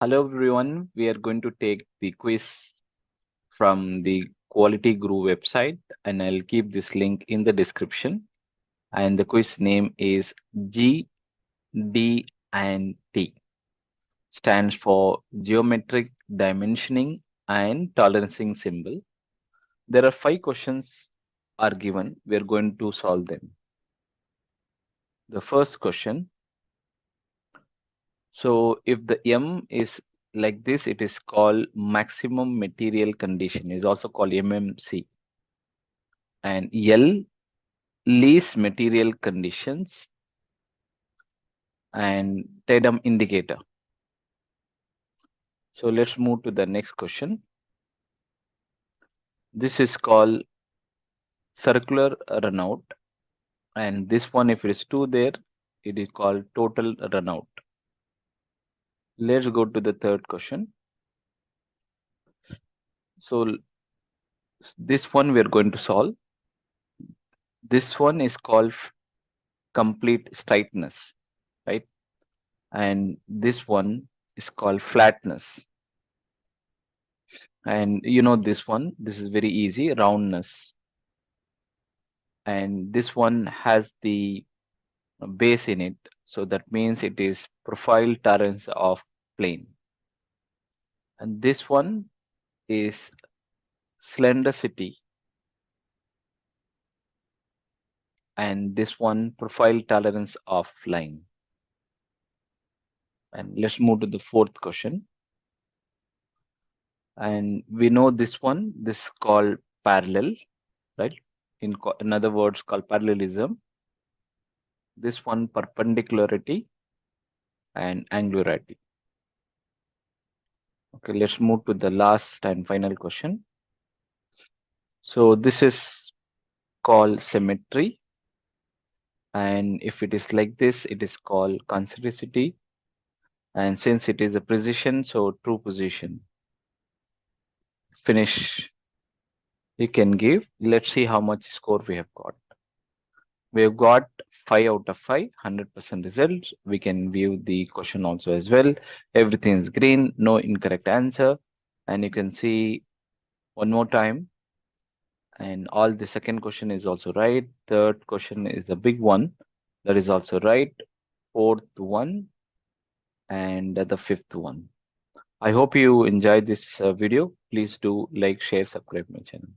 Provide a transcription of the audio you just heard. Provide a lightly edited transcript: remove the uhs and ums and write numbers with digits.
Hello everyone, we are going to take the quiz from the Quality Guru website and I'll keep this link in the description. And the quiz name is GD&T, stands for Geometric Dimensioning and Tolerancing Symbol. There are 5 questions are given. We are going to solve them. The first question, so if the M is like this, it is called maximum material condition, is also called MMC. And L, least material conditions, and Tatum indicator. So let's move to the next question. This is called circular runout, and this one, if it is 2 there, it is called total runout. Let's go to the third question. So this one we are going to solve. This one is called complete straightness, right? And this one is called flatness. And you know this one, this is very easy, roundness. And this one has the base in it, so that means it is profile tolerance of plane. And this one is slendericity, and this one profile tolerance of line. And let's move to the fourth question. And we know this one, this is called parallel, right? In other words, called parallelism. This one perpendicularity and angularity. Okay, let's move to the last and final question. So this is called symmetry, and if it is like this, it is called concentricity, and since it is a precision, so true position. Finish. You can give. Let's see how much score we have got. We have got 5 out of 5, 100% results. We can view the question also as well. Everything is green, no incorrect answer. And you can see one more time. And all the second question is also right. Third question is the big one. That is also right. Fourth one and the fifth one. I hope you enjoyed this video. Please do like, share, subscribe my channel.